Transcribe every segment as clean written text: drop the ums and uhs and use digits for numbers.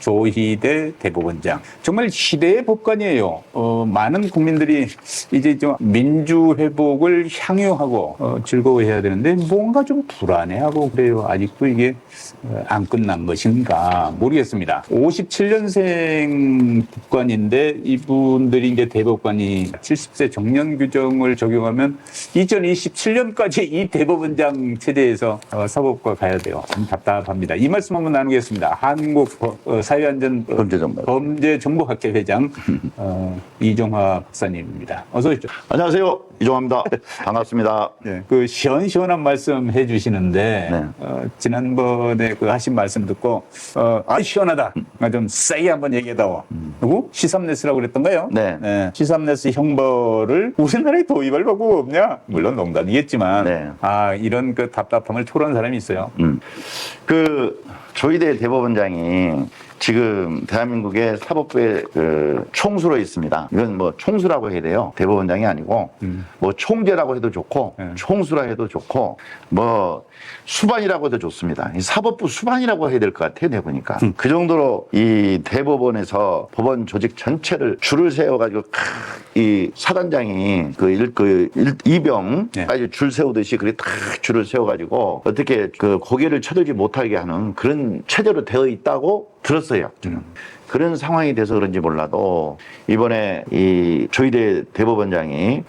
조희대 대법원장. 정말 시대의 법관이에요. 많은 국민들이 이제 좀 민주 회복을 향유하고 즐거워해야 되는데 뭔가 좀 불안해하고 그래요. 아직도 이게 안 끝난 것인가 모르겠습니다. 57년생 법관인데 이분들이 이제 대법관이 70세 정년 규정을 적용하면 2027년까지 이 대법원장 체제에서 사법과 가야 돼요. 좀 답답합니다. 이 말씀 한번 나누겠습니다. 한국 범죄정보학회 회장 이종화 박사님입니다. 어서 오십시오. 안녕하세요. 이종화입니다. 반갑습니다. 네, 그 시원시원한 말씀 해주시는데 네. 지난번에 그 하신 말씀 듣고 시원하다. 좀 세게 한번 얘기해다오. 누구? 시삼네스라고 그랬던가요? 네. 시삼네스 형벌을 우리나라에 도입할 방법 없냐? 물론 농담이겠지만 네. 이런 그 답답함을 토로한 사람이 있어요. 그 조희대 대법원장이 지금 대한민국의 사법부의 그 총수로 있습니다. 이건 뭐 총수라고 해야 돼요. 대법원장이 아니고 뭐 총재라고 해도 좋고 총수라 해도 좋고 뭐 수반이라고 해도 좋습니다. 이 사법부 수반이라고 해야 될 것 같아요. 내보니까 그 정도로 이 대법원에서 법원 조직 전체를 줄을 세워가지고 이 사단장이 이병까지 줄 세우듯이 그렇게 탁 줄을 세워가지고 어떻게 그 고개를 쳐들지 못하게 하는 그런 체제로 되어 있다고 들었어요. 저는. 그런 상황이 돼서 그런지 몰라도 이번에 이 조희대 대법원장이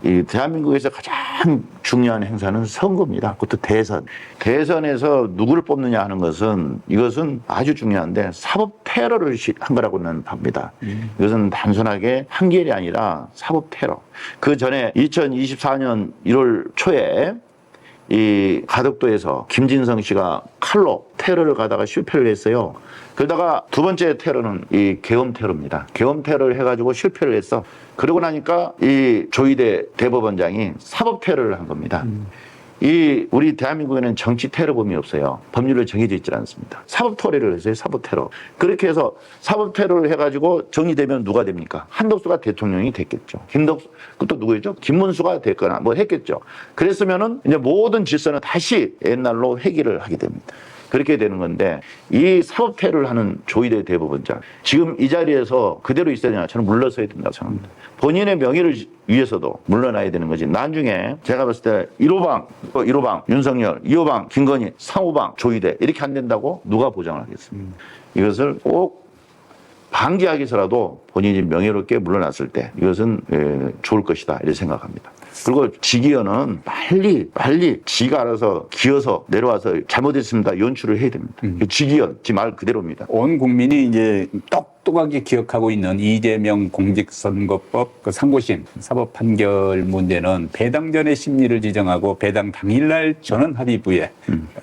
이 대한민국에서 가장 중요한 행사는 선거입니다. 그것도 대선. 대선에서 누구를 뽑느냐 하는 것은 이것은 아주 중요한데 사법 테러를 한 거라고는 봅니다. 이것은 단순하게 한결이 아니라 사법 테러. 그 전에 2024년 1월 초에 이 가덕도에서 김진성 씨가 칼로 테러를 가다가 실패를 했어요. 그러다가 두 번째 테러는 이 계엄 테러입니다. 계엄 테러를 해가지고 실패를 했어. 그러고 나니까 이 조희대 대법원장이 사법 테러를 한 겁니다. 이 우리 대한민국에는 정치 테러범이 없어요. 법률로 정해져 있지 않습니다. 사법 테러를 했어요. 사법 테러. 그렇게 해서 사법 테러를 해가지고 정리되면 누가 됩니까? 한덕수가 대통령이 됐겠죠. 그것도 누구였죠? 김문수가 됐거나 뭐 했겠죠. 그랬으면은 이제 모든 질서는 다시 옛날로 회귀를 하게 됩니다. 그렇게 되는 건데 이 사법 테러를 하는 조희대 대법원장 지금 이 자리에서 그대로 있어야 되나 저는 물러서야 된다고 생각합니다. 본인의 명예를 위해서도 물러나야 되는 거지. 나중에 제가 봤을 때 1호방 윤석열, 2호방 김건희, 3호방 조희대 이렇게 안 된다고 누가 보장을 하겠습니까? 이것을 꼭 방지하기 위해서라도 본인이 명예롭게 물러났을 때 이것은 좋을 것이다 이렇게 생각합니다. 그리고 지기현은 빨리 지가 알아서 기어서 내려와서 잘못했습니다 연출을 해야 됩니다. 지기현, 지 말 그대로입니다. 온 국민이 이제 똑똑하게 기억하고 있는 이재명 공직선거법 그 상고심 사법 판결 문제는 배당 전의 심리를 지정하고 배당 당일날 전원 합의부에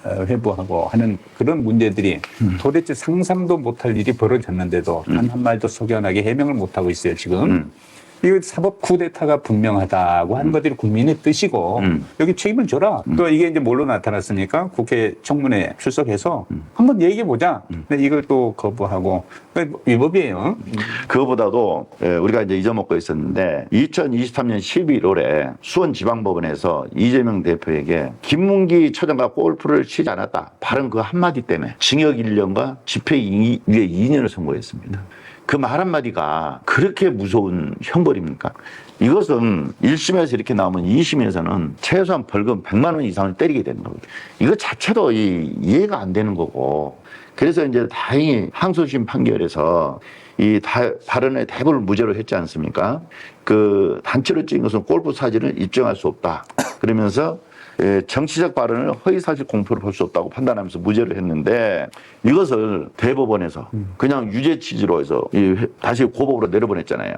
회부하고 하는 그런 문제들이 도대체 상상도 못할 일이 벌어졌는데도 단 한 말도 석연하게 해명을 못하고 있어요 지금. 이거 사법 쿠데타가 분명하다고 하는 것들이 국민의 뜻이고 여기 책임을 져라. 또 이게 이제 뭘로 나타났습니까? 국회 청문회 출석해서 한번 얘기해보자. 근데 이걸 또 거부하고 위법이에요. 그거보다도 우리가 이제 잊어먹고 있었는데 2023년 11월에 수원지방법원에서 이재명 대표에게 김문기 처장과 골프를 치지 않았다. 바른 그 한마디 때문에 징역 1년과 집행유예 2년을 선고했습니다. 그 말 한마디가 그렇게 무서운 형벌입니까? 이것은 1심에서 이렇게 나오면 2심에서는 최소한 벌금 100만 원 이상을 때리게 되는 거거든요. 이거 자체도 이해가 안 되는 거고. 그래서 이제 다행히 항소심 판결에서 이 발언의 대부분을 무죄로 했지 않습니까? 그 단체로 찍은 것은 골프 사진을 입증할 수 없다. 그러면서 정치적 발언을 허위사실 공표를 볼 수 없다고 판단하면서 무죄를 했는데 이것을 대법원에서 그냥 유죄 취지로 해서 다시 고법으로 내려보냈잖아요.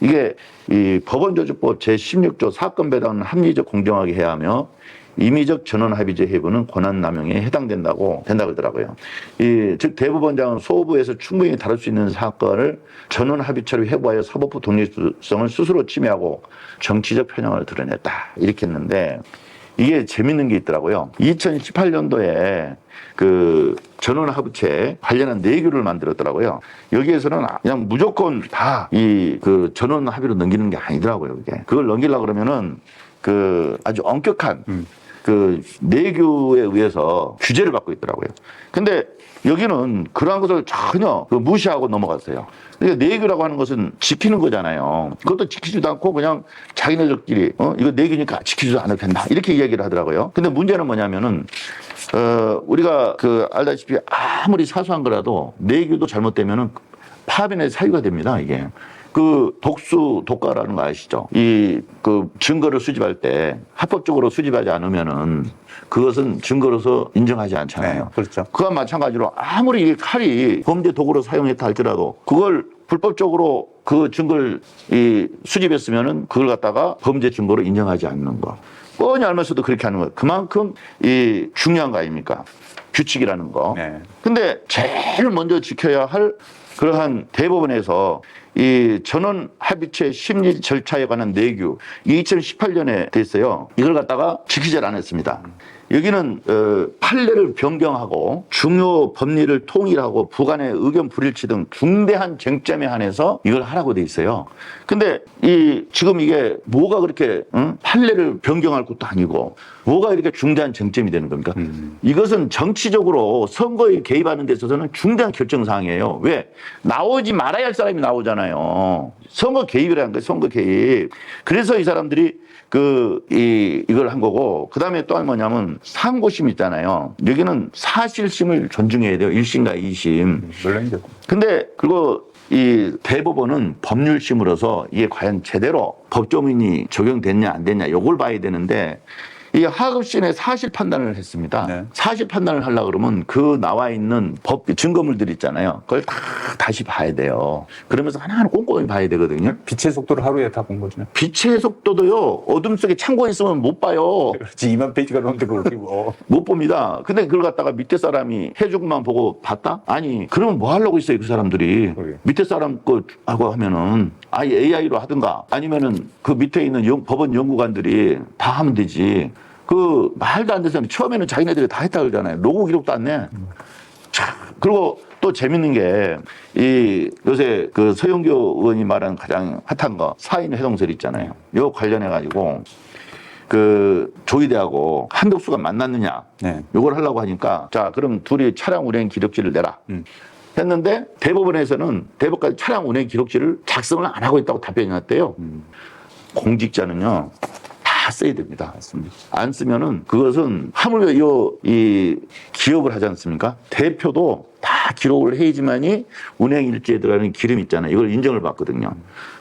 이게 이 법원조직법 제16조 사건 배당은 합리적 공정하게 해야 하며 임의적 전원합의제 해부는 권한남용에 된다고 그러더라고요. 즉 대법원장은 소부에서 충분히 다룰 수 있는 사건을 전원합의체로 해부하여 사법부 독립성을 스스로 침해하고 정치적 편향을 드러냈다 이렇게 했는데 이게 재밌는 게 있더라고요. 2018년도에 그 전원합의체 관련한 내규를 만들었더라고요. 여기에서는 그냥 무조건 다 그 전원합의로 넘기는 게 아니더라고요. 그게 그걸 넘기려고 그러면은 그 아주 엄격한 그 내규에 의해서 규제를 받고 있더라고요. 근데 여기는 그러한 것을 전혀 무시하고 넘어갔어요. 그러니까 내규라고 하는 것은 지키는 거잖아요. 그것도 지키지도 않고 그냥 자기네들끼리 이거 내규니까 지키지도 않을 텐다 이렇게 이야기를 하더라고요. 근데 문제는 뭐냐면은 우리가 알다시피 아무리 사소한 거라도 내규도 잘못되면은 파변의 사유가 됩니다. 이게 독수 독가라는 거 아시죠? 증거를 수집할 때 합법적으로 수집하지 않으면은 그것은 증거로서 인정하지 않잖아요. 네, 그렇죠. 그와 마찬가지로 아무리 이 칼이 범죄 도구로 사용했다 할지라도 그걸 불법적으로 그 증거를 수집했으면은 그걸 갖다가 범죄 증거로 인정하지 않는 거. 뻔히 알면서도 그렇게 하는 거. 그만큼 중요한 거 아닙니까? 규칙이라는 거. 네. 근데 제일 먼저 지켜야 할 그러한 대법원에서 이 전원 합의체 심리 절차에 관한 내규 2018년에 됐어요. 이걸 갖다가 지키질 않았습니다. 여기는 판례를 변경하고 중요 법리를 통일하고 부관의 의견 불일치 등 중대한 쟁점에 한해서 이걸 하라고 돼 있어요. 근데 지금 이게 뭐가 그렇게 판례를 변경할 것도 아니고 뭐가 이렇게 중대한 쟁점이 되는 겁니까? 이것은 정치적으로 선거에 개입하는 데 있어서는 중대한 결정사항이에요. 왜? 나오지 말아야 할 사람이 나오잖아요. 선거 개입이라는 거예요. 선거 개입. 그래서 이 사람들이 이걸 한 거고, 그 다음에 또 뭐냐면, 상고심 있잖아요. 여기는 사실심을 존중해야 돼요. 1심과 2심. 물론이죠. 근데, 그리고 이 대법원은 법률심으로서 이게 과연 제대로 법조문이 적용됐냐, 안 됐냐, 요걸 봐야 되는데, 이 하급심의 사실 판단을 했습니다. 네. 사실 판단을 하려고 그러면 나와 있는 증거물들 있잖아요. 그걸 다 다시 봐야 돼요. 그러면서 하나하나 꼼꼼히 봐야 되거든요. 빛의 속도를 하루에 다 본 거죠. 빛의 속도도요, 어둠 속에 창고에 있으면 못 봐요. 그렇지. 2만 페이지가 넘는데 그렇게 뭐. 못 봅니다. 근데 그걸 갖다가 밑에 사람이 해주고만 보고 봤다? 아니, 그러면 뭐 하려고 있어요, 그 사람들이. 그러게. 밑에 사람 하고 하면은 아예 AI로 하든가 아니면은 그 밑에 있는 법원 연구관들이 다 하면 되지. 말도 안 되는 처음에는 자기네들이 다 했다 그러잖아요. 로고 기록도 안 내. 그리고 또 재밌는 게, 요새 서영교 의원이 말한 가장 핫한 거, 사인 회동설 있잖아요. 이거 관련해가지고, 조희대하고 한덕수가 만났느냐. 네. 이걸 하려고 하니까, 자, 그럼 둘이 차량 운행 기록지를 내라. 했는데, 대법원에서는 대법까지 차량 운행 기록지를 작성을 안 하고 있다고 답변이 났대요. 공직자는요, 다 써야 됩니다. 맞습니다. 안 쓰면은 그것은 하물며 기업을 하지 않습니까? 대표도 다 기록을 해야지만이 운행 일지에 들어가는 기름 있잖아요. 이걸 인정을 받거든요.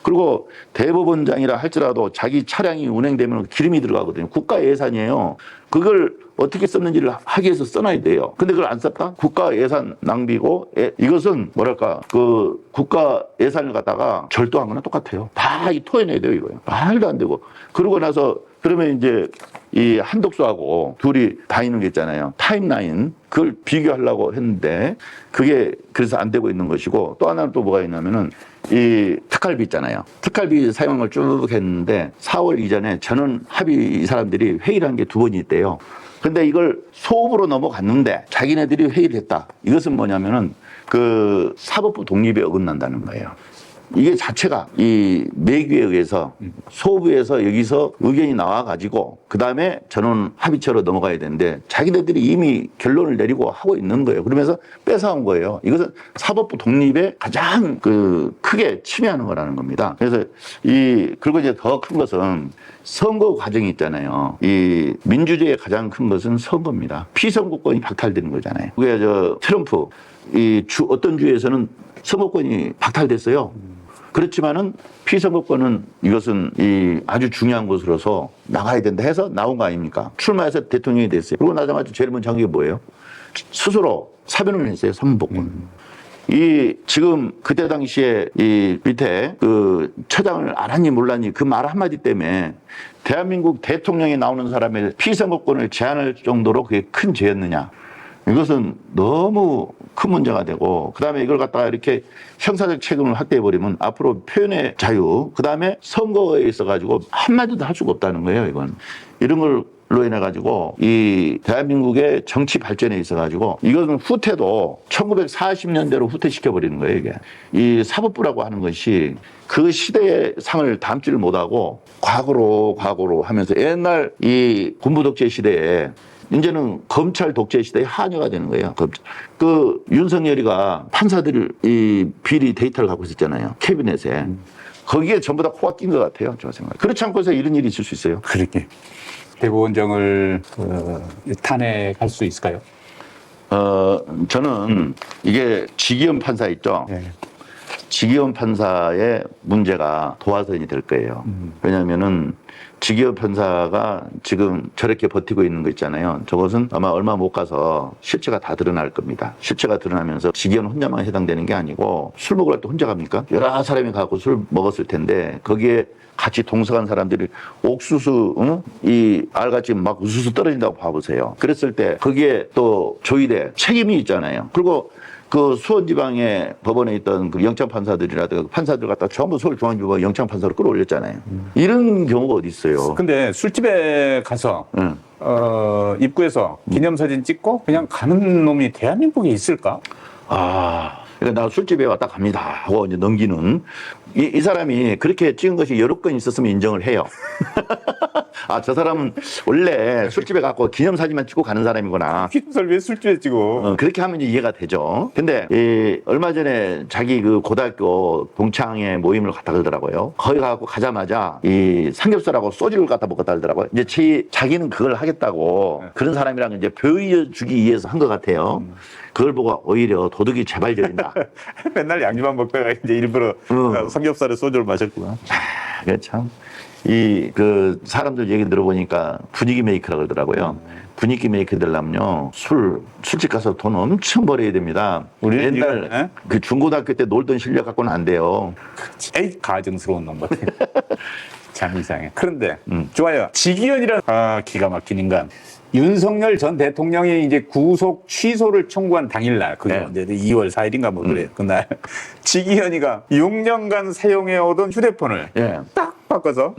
그리고 대법원장이라 할지라도 자기 차량이 운행되면 기름이 들어가거든요. 국가 예산이에요. 그걸 어떻게 썼는지를 하기 위해서 써놔야 돼요. 근데 그걸 안 썼다? 국가 예산 낭비고, 이것은 뭐랄까, 국가 예산을 갖다가 절도한 거나 똑같아요. 다 토해내야 돼요, 이거요. 말도 안 되고. 그러고 나서, 그러면 이제 이 한덕수하고 둘이 다니는 게 있잖아요. 타임라인. 그걸 비교하려고 했는데, 그게 그래서 안 되고 있는 것이고, 또 하나는 또 뭐가 있냐면은, 이 특활비 있잖아요. 특활비 사용을 쭉 했는데 4월 이전에 전원 합의 이 사람들이 회의를 한 게 2번이 있대요. 근데 이걸 소업으로 넘어갔는데 자기네들이 회의를 했다. 이것은 뭐냐면은 사법부 독립에 어긋난다는 거예요. 이게 자체가 이 내규에 의해서 소부에서 여기서 의견이 나와가지고 그 다음에 전원 합의체로 넘어가야 되는데 자기네들이 이미 결론을 내리고 하고 있는 거예요. 그러면서 뺏어온 거예요. 이것은 사법부 독립에 가장 크게 침해하는 거라는 겁니다. 그래서 그리고 이제 더 큰 것은 선거 과정이 있잖아요. 이 민주주의의 가장 큰 것은 선거입니다. 피선거권이 박탈되는 거잖아요. 그게 트럼프 어떤 주에서는 선거권이 박탈됐어요. 그렇지만은 피선거권은 이것은 아주 중요한 것으로서 나가야 된다 해서 나온 거 아닙니까? 출마해서 대통령이 됐어요. 그러고 나자마자 제일 먼저 한 게 뭐예요? 스스로 사변을 했어요. 선거권. 지금 그때 당시에 밑에 처장을 알았니 몰랐니 그 말 한마디 때문에 대한민국 대통령이 나오는 사람의 피선거권을 제한할 정도로 그게 큰 죄였느냐. 이것은 너무 큰 문제가 되고 그다음에 이걸 갖다가 이렇게 형사적 책임을 확대해버리면 앞으로 표현의 자유 그다음에 선거에 있어가지고 한마디도 할 수가 없다는 거예요. 이런 걸로 인해 가지고 이 대한민국의 정치 발전에 있어 가지고 이것은 후퇴도 1940년대로 후퇴시켜 버리는 거예요, 이게. 이 사법부라고 하는 것이 그 시대의 상을 담지를 못하고 과거로 하면서 옛날 이 군부 독재 시대에 이제는 검찰 독재 시대의 한여가 되는 거예요. 그 윤석열이가 판사들 이 비리 데이터를 갖고 있었잖아요. 캐비넷에. 거기에 전부 다 코가 낀 것 같아요. 저 생각. 그렇지 않고서 이런 일이 있을 수 있어요. 그렇게 대법원장을 탄핵할 수 있을까요? 저는 이게 지기현 판사 있죠. 네. 지기현 판사의 문제가 도화선이 될 거예요. 왜냐하면은 지기현 판사가 지금 저렇게 버티고 있는 거 있잖아요. 저것은 아마 얼마 못 가서 실체가 다 드러날 겁니다. 실체가 드러나면서 지기현 혼자만 해당되는 게 아니고 술 먹을 때 혼자 갑니까? 여러 사람이 가고 술 먹었을 텐데 거기에 같이 동석한 사람들이 옥수수, 이 알같이 막 우수수 떨어진다고 봐보세요. 그랬을 때 거기에 또 조이대 책임이 있잖아요. 그리고 그 수원지방의 법원에 있던 그 영장판사들이라든가 판사들 갖다 전부 서울중앙지법 영장판사로 끌어올렸잖아요. 이런 경우가 어디 있어요. 근데 술집에 가서 입구에서 기념사진 찍고 그냥 가는 놈이 대한민국에 있을까? 그러니까 나 술집에 왔다 갑니다 하고 이제 넘기는 이 사람이 그렇게 찍은 것이 여러 건 있었으면 인정을 해요. 저 사람은 원래 술집에 가고 기념사진만 찍고 가는 사람이구나. 기념사를 왜 술집에 찍어? 그렇게 하면 이제 이해가 되죠. 근데 얼마 전에 자기 그 고등학교 동창회 모임을 갖다 그러더라고요. 거기 가고 가자마자 이 삼겹살하고 소주를 갖다 먹었다 그러더라고요. 이제 자기는 그걸 하겠다고 그런 사람이랑 이제 보여주기 위해서 한 것 같아요. 그걸 보고 오히려 도덕이 재발적인다. 맨날 양념만 먹다가 이제 일부러 삼겹살에 소주를 마셨구나. 그게 참. 사람들 얘기 들어보니까 분위기 메이커라고 그러더라고요. 분위기 메이커 되려면요. 술집 가서 돈 엄청 벌어야 됩니다. 우리 옛날 그 중고등학교 때 놀던 실력 갖고는 안 돼요. 에이, 가증스러운 놈 같아. 참 이상해. 그런데, 좋아요. 지기현이란, 기가 막힌 인간. 윤석열 전 대통령이 이제 구속 취소를 청구한 당일날, 그게 네. 2월 4일인가 뭐 그래요. 그날. 지기현이가 6년간 사용해오던 휴대폰을 딱 바꿔서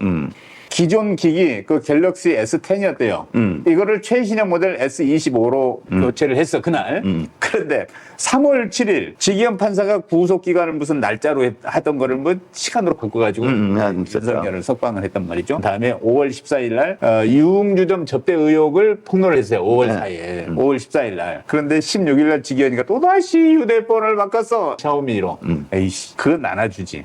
기존 기기 그 갤럭시 S10이었대요. 이거를 최신형 모델 S25로 교체를 했어 그날. 그런데 3월 7일 지기현 판사가 구속 기간을 무슨 날짜로 하던 거를 뭐 시간으로 바꿔가지고 윤석열을 석방을 했단 말이죠. 그다음에 5월 14일 날 유흥주점 접대 의혹을 폭로를 했어요. 5월 4일, 5월 14일 날. 그런데 16일 날 지기현이가 또 다시 휴대폰을 바꿨어. 샤오미로. 에이씨, 그건 안아주지.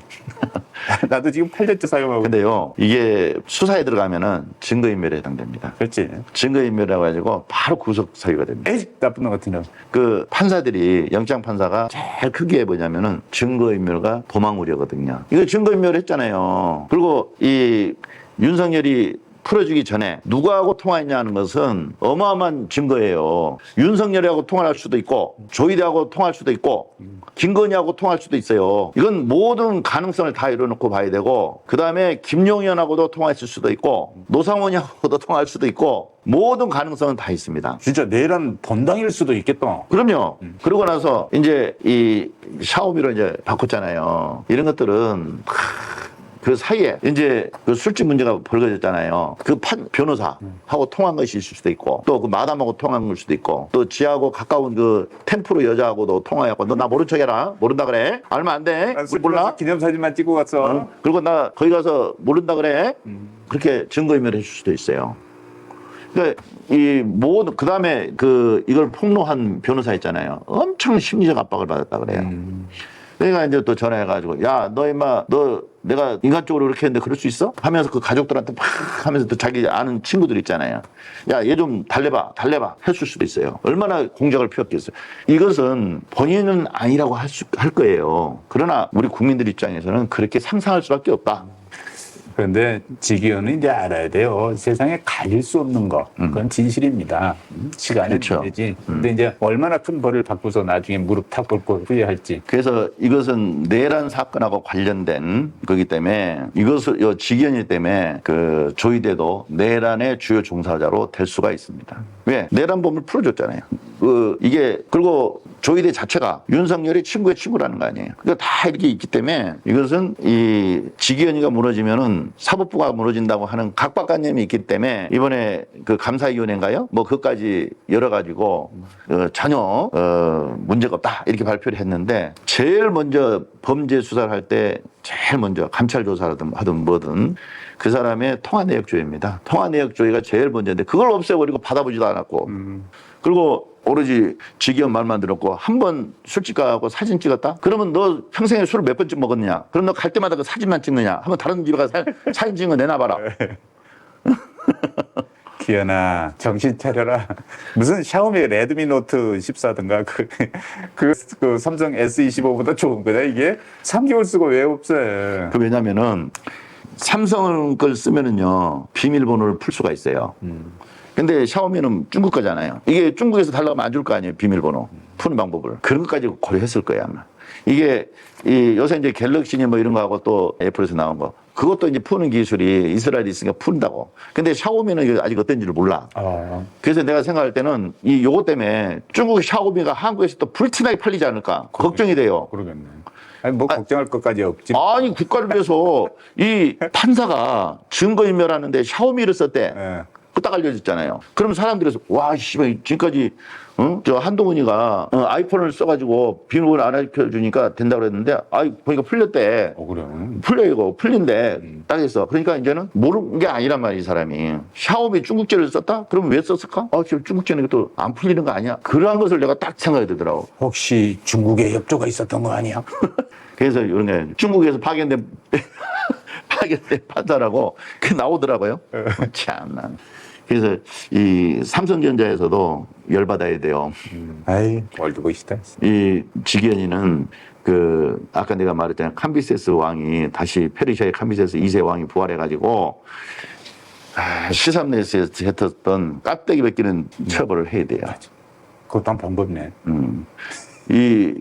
나도 지금 8년째 사용하고. 근데요, 이게 수사에 들어가면은 증거인멸에 해당됩니다. 그렇지. 증거인멸이라고 해가지고 바로 구속 사유가 됩니다. 에이, 나쁜 놈 같은 놈. 그 판사들이 영장 판사가 제일 크게 뭐냐면은 증거인멸과 도망 우려거든요. 이거 증거인멸 했잖아요. 그리고 이 윤석열이 풀어주기 전에 누구하고 통화했냐는 것은 어마어마한 증거예요. 윤석열하고 통화할 수도 있고 조희대하고 통화할 수도 있고 김건희하고 통화할 수도 있어요. 이건 모든 가능성을 다 이뤄놓고 봐야 되고 그 다음에 김용현하고도 통화했을 수도 있고 노상원하고도 통화할 수도 있고 모든 가능성은 다 있습니다. 진짜 내란 본당일 수도 있겠다. 그럼요. 그러고 나서 이제 이 샤오미로 이제 바꿨잖아요. 이런 것들은 그 사이에 이제 그 술집 문제가 벌어졌잖아요. 그 변호사하고 통화한 것이 있을 수도 있고 또 그 마담하고 통화한 걸 수도 있고 또 지하고 가까운 그 템프로 여자하고도 통화했고 너 나 모른 척해라. 모른다 그래. 알면 안 돼. 우리 몰라. 기념사진만 찍고 갔어. 그리고 나 거기 가서 모른다 그래. 그렇게 증거인멸 해줄 수도 있어요. 그러니까 이 모든 그 다음에 그 이걸 폭로한 변호사 있잖아요. 엄청 심리적 압박을 받았다 그래요. 내가 이제 또 전화해가지고 야 너 임마 너 내가 인간적으로 그렇게 했는데 그럴 수 있어? 하면서 그 가족들한테 막 하면서 또 자기 아는 친구들 있잖아요. 야 얘 좀 달래봐 했을 수도 있어요. 얼마나 공작을 피웠겠어요. 이것은 본인은 아니라고 할 거예요. 그러나 우리 국민들 입장에서는 그렇게 상상할 수밖에 없다. 그런데 지기현은 이제 알아야 돼요. 세상에 가릴 수 없는 거. 그건 진실입니다. 시간이 문제지. 근데 이제 얼마나 큰 벌을 받고서 나중에 무릎 탁 꿇고 후회할지. 그래서 이것은 내란 사건하고 관련된 거기 때문에 이것을 지기현이 때문에 그 조이대도 내란의 주요 종사자로 될 수가 있습니다. 왜? 내란범을 풀어줬잖아요. 이게 그리고 조이대 자체가 윤석열의 친구의 친구라는 거 아니에요. 그러니까 다 이렇게 있기 때문에 이것은 이 직위원회가 무너지면은 사법부가 무너진다고 하는 각박관념이 있기 때문에 이번에 그 감사위원회인가요? 뭐 그것까지 열어가지고 전혀 문제가 없다 이렇게 발표를 했는데 제일 먼저 범죄 수사를 할 때 제일 먼저 감찰 조사를 하든 뭐든 그 사람의 통화 내역 조회입니다. 통화 내역 조회가 제일 먼저인데 그걸 없애버리고 받아보지도 않았고 그리고 오로지 직위원 말만 들었고 한 번 술집 가고 사진 찍었다? 그러면 너 평생에 술을 몇 번쯤 먹었느냐? 그럼 너 갈 때마다 그 사진만 찍느냐? 한번 다른 집에 가서 사진 찍은 거 내놔봐라. 기현아 정신 차려라. 무슨 샤오미 레드미 노트 14든가 그 삼성 S25보다 좋은 거냐 이게? 3개월 쓰고 왜 없애? 그 왜냐면은 삼성 걸 쓰면은요 비밀번호를 풀 수가 있어요. 근데 샤오미는 중국 거잖아요. 이게 중국에서 달라고 하면 안 줄 거 아니에요. 비밀번호 푸는 방법을. 그런 것까지 고려했을 거예요 아마. 이게 요새 이제 갤럭시니 뭐 이런 거하고 또 애플에서 나온 거 그것도 이제 푸는 기술이 이스라엘이 있으니까 푼다고. 근데 샤오미는 아직 어떤지를 몰라. 그래서 내가 생각할 때는 요거 때문에 중국 샤오미가 한국에서 또 불티나게 팔리지 않을까 걱정이 돼요. 그러겠네. 아니 뭐 걱정할 것까지 없지. 아니 국가를 위해서 이 판사가 증거인멸하는데 샤오미를 썼대. 네. 딱 알려졌잖아요. 그럼 사람들이 와 씨발 지금까지 저 한동훈이가 아이폰을 써가지고 비밀번호 안 알려주니까 된다고 그랬는데 보니까 풀렸대. 그래. 풀려 이거 풀린대. 딱 했어. 그러니까 이제는 모르는 게 아니란 말이야 이 사람이. 샤오미 중국제를 썼다? 그러면 왜 썼을까? 지금 중국제는 또 안 풀리는 거 아니야? 그러한 것을 내가 딱 생각이 들더라고. 혹시 중국에 협조가 있었던 거 아니야? 그래서 이런 게 중국에서 파견된 판사라고 그 나오더라고요. 참나. 그래서 이 삼성전자에서도 열받아야 돼요. 아이 월드보이시다. 이 직위원회는 그 아까 내가 말했잖아요. 캄비세스 왕이 다시 페르시아의 캄비세스 2세 왕이 부활해가지고 시삼네스에서 했었던 깍대기 벗기는 처벌을 해야 돼요. 그것도 한 방법이네. 이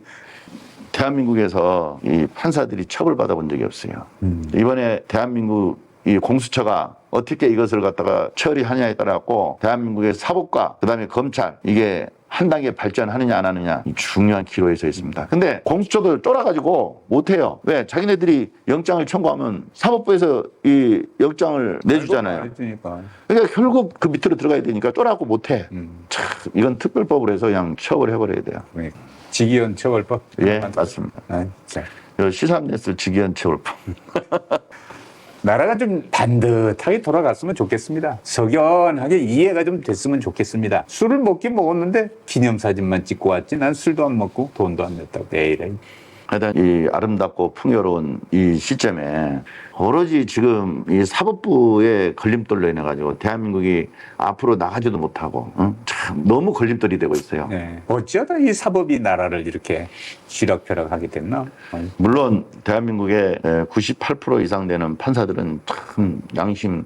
대한민국에서 이 판사들이 처벌받아 본 적이 없어요. 이번에 대한민국 이 공수처가 어떻게 이것을 갖다가 처리하느냐에 따라서 대한민국의 사법과 그다음에 검찰 이게 한 단계 발전하느냐 안 하느냐 중요한 기로에 서 있습니다. 근데 공수처도 쫄아가지고 못해요. 왜? 자기네들이 영장을 청구하면 사법부에서 이 영장을 내주잖아요. 그러니까 결국 그 밑으로 들어가야 되니까 쫄아갖고 못해. 참, 이건 특별법으로 해서 그냥 처벌해버려야 돼요. 직위원 처벌법? 예, 맞습니다. 시삼네스 직위원 처벌법. 나라가 좀 반듯하게 돌아갔으면 좋겠습니다. 석연하게 이해가 좀 됐으면 좋겠습니다. 술을 먹긴 먹었는데 기념사진만 찍고 왔지 난 술도 안 먹고 돈도 안 냈다고 내일에. 하여튼 이 아름답고 풍요로운 이 시점에 오로지 지금 이 사법부의 걸림돌로 인해 가지고 대한민국이 앞으로 나가지도 못하고 참 너무 걸림돌이 되고 있어요. 네. 어쩌다 이 사법이 나라를 이렇게 쥐락펴락하게 됐나? 물론 대한민국의 98% 이상 되는 판사들은 참 양심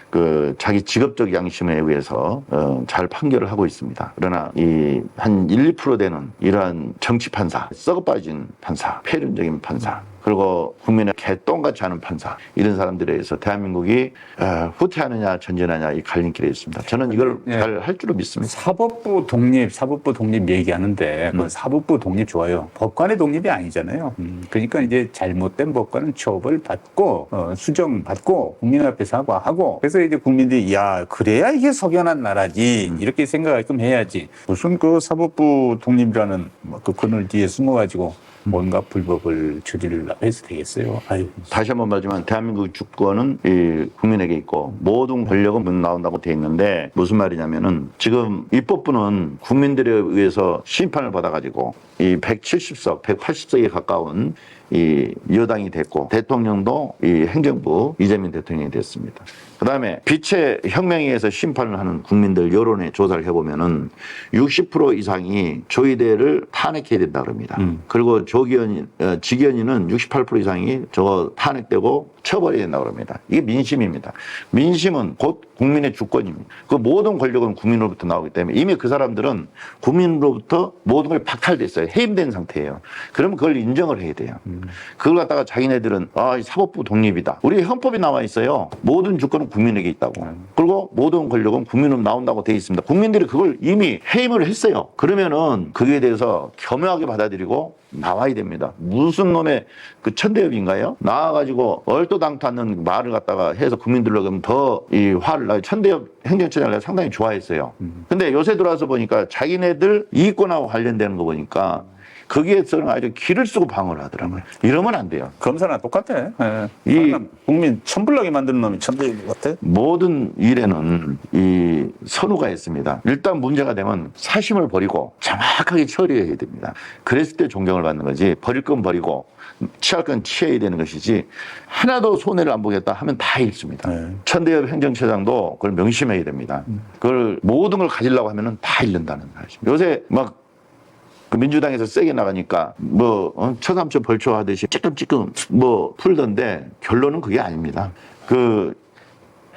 그 자기 직업적 양심에 의해서 잘 판결을 하고 있습니다. 그러나 이 한 1, 2% 되는 이러한 정치 판사, 썩어 빠진 판사, 폐륜적인 판사, 그리고 국민의 개똥같이 하는 판사 이런 사람들에 의해서 대한민국이 후퇴하느냐 전진하냐 이 갈림길에 있습니다. 저는 이걸 잘 할 줄로 믿습니다. 사법부 독립 얘기하는데 그 사법부 독립 좋아요. 법관의 독립이 아니잖아요. 그러니까 이제 잘못된 법관은 처벌받고 수정받고 국민 앞에 사과하고 그래서 이제 국민들이 야 그래야 이게 석연한 나라지 이렇게 생각하게끔 해야지. 무슨 그 사법부 독립이라는 그 그늘 뒤에 숨어가지고 뭔가 불법을 저지르려고 해서 되겠어요. 아유. 다시 한번 말하지만 대한민국 주권은 이 국민에게 있고 모든 권력은 문 나온다고 돼 있는데 무슨 말이냐면은 지금 입법부는 국민들에 의해서 심판을 받아가지고 이 170석, 180석에 가까운 이 여당이 됐고 대통령도 이 행정부 이재명 대통령이 됐습니다. 그다음에 빛의 혁명에 의해서 심판을 하는 국민들 여론의 조사를 해보면은 60% 이상이 조이대를 탄핵해야 된다 그럽니다. 그리고 직위원회는 68% 이상이 저거 탄핵되고 처벌해야 된다 그럽니다. 이게 민심입니다. 민심은 곧 국민의 주권입니다. 그 모든 권력은 국민으로부터 나오기 때문에 이미 그 사람들은 국민으로부터 모든 걸 박탈됐어요. 해임된 상태예요. 그러면 그걸 인정을 해야 돼요. 그걸 갖다가 자기네들은 이 사법부 독립이다. 우리 헌법에 나와 있어요. 모든 주권은 국민에게 있다고. 그리고 모든 권력은 국민으로 나온다고 돼 있습니다. 국민들이 그걸 이미 해임을 했어요. 그러면은 그에 대해서 겸허하게 받아들이고 나와야 됩니다. 무슨 놈의 그 천대엽인가요? 나와가지고 얼토당토 않는 말을 갖다가 해서 국민들로 그러면 더 이 화를 나요. 천대엽 행정처장을 상당히 좋아했어요. 근데 요새 들어와서 보니까 자기네들 이익권하고 관련되는 거 보니까 거기에서는 아주 기를 쓰고 방어를 하더라고요. 이러면 안 돼요. 검사나 똑같아. 예. 이- 국민 천불나게 만드는 놈이 천대인 것 같아. 모든 일에는 이 선우가 있습니다. 일단 문제가 되면 사심을 버리고 정확하게 처리해야 됩니다. 그랬을 때 존경을 받는 거지. 버릴 건 버리고 취할 건 취해야 되는 것이지 하나도 손해를 안 보겠다 하면 다 잃습니다. 네. 천대엽 행정처장도 그걸 명심해야 됩니다. 그걸 모든 걸 가지려고 하면 다 잃는다는 사실. 요새 막 그 민주당에서 세게 나가니까 처삼초 벌초하듯이 찌끔찌끔 풀던데 결론은 그게 아닙니다. 그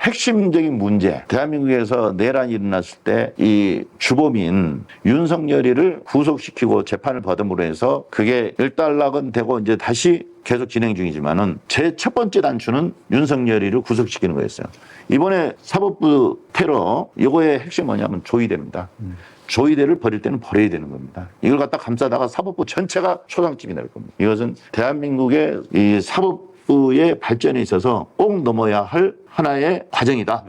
핵심적인 문제, 대한민국에서 내란이 일어났을 때 이 주범인 윤석열이를 구속시키고 재판을 받음으로 해서 그게 일단락은 되고 이제 다시 계속 진행 중이지만은 제 첫 번째 단추는 윤석열이를 구속시키는 거였어요. 이번에 사법부 테러 이거의 핵심이 뭐냐면 조의대입니다. 조의대를 버릴 때는 버려야 되는 겁니다. 이걸 갖다 감싸다가 사법부 전체가 초상집이 날 겁니다. 이것은 대한민국의 이 사법부의 발전에 있어서 꼭 넘어야 할 하나의 과정이다.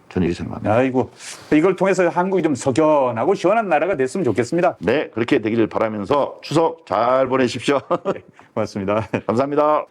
저는 이렇게 생각합니다. 아이고, 이걸 통해서 한국이 좀 석연하고 시원한 나라가 됐으면 좋겠습니다. 네, 그렇게 되기를 바라면서 추석 잘 보내십시오. 고맙습니다. 감사합니다.